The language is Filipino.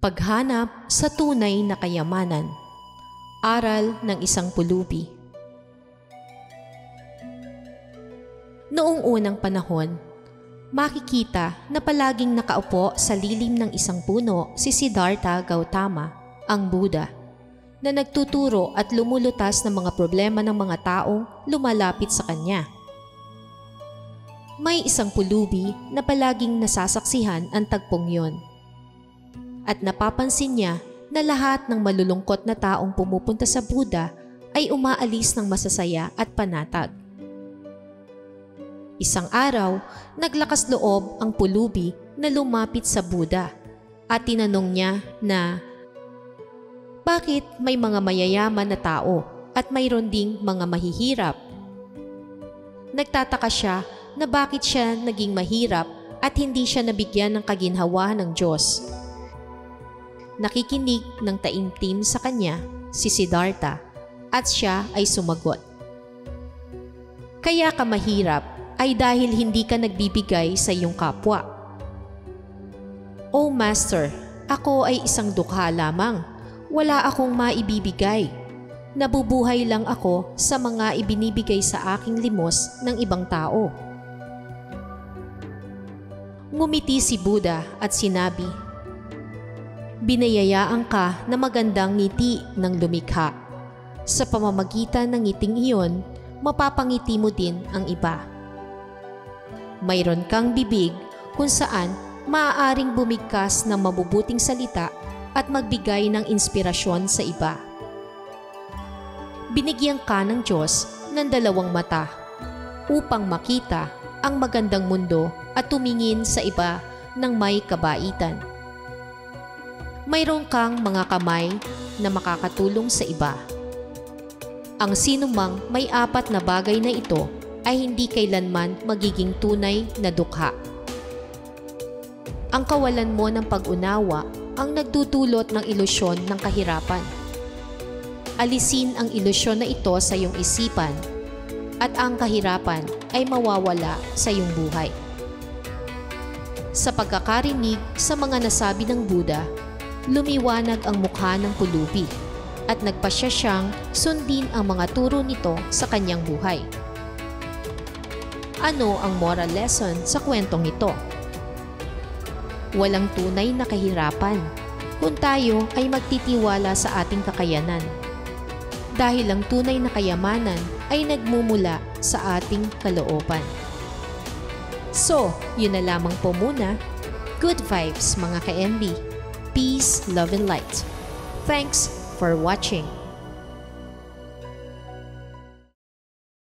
Paghanap sa tunay na kayamanan. Aral ng isang pulubi. Noong unang panahon, makikita na palaging nakaupo sa lilim ng isang puno si Siddhartha Gautama, ang Buddha, na nagtuturo at lumulutas ng mga problema ng mga taong lumalapit sa kanya. May isang pulubi na palaging nasasaksihan ang tagpong yon. At napapansin niya na lahat ng malulungkot na taong pumupunta sa Buddha ay umaalis ng masasaya at panatag. Isang araw, naglakas loob ang pulubi na lumapit sa Buddha at tinanong niya na, bakit may mga mayayaman na tao at mayroon ding mga mahihirap? Nagtataka siya na bakit siya naging mahirap at hindi siya nabigyan ng kaginhawahan ng Diyos. Nakikinig ng taimtim sa kanya si Siddhartha at siya ay sumagot. Kaya ka mahirap ay dahil hindi ka nagbibigay sa iyong kapwa. O Master, ako ay isang dukha lamang. Wala akong maibibigay. Nabubuhay lang ako sa mga ibinibigay sa aking limos ng ibang tao. Ngumiti si Buddha at sinabi, binayayaan ka na magandang ngiti ng lumikha. Sa pamamagitan ng ngiting iyon, mapapangiti mo din ang iba. Mayroon kang bibig kung saan maaaring bumigkas ng mabubuting salita at magbigay ng inspirasyon sa iba. Binigyan ka ng Diyos ng dalawang mata upang makita ang magandang mundo at tumingin sa iba ng may kabaitan. Mayroon kang mga kamay na makakatulong sa iba. Ang sinumang may apat na bagay na ito ay hindi kailanman magiging tunay na dukha. Ang kawalan mo ng pag-unawa ang nagdudulot ng ilusyon ng kahirapan. Alisin ang ilusyon na ito sa iyong isipan at ang kahirapan ay mawawala sa iyong buhay. Sa pagkakarinig sa mga nasabi ng Buddha, lumiwanag ang mukha ng pulubi at nagpasya siyang sundin ang mga turo nito sa kanyang buhay. Ano ang moral lesson sa kwentong ito? Walang tunay na kahirapan kung tayo ay magtitiwala sa ating kakayanan. Dahil ang tunay na kayamanan ay nagmumula sa ating kalooban. So, yun na lamang po muna. Good vibes mga ka-MB. Peace, love, and light. Thanks for watching.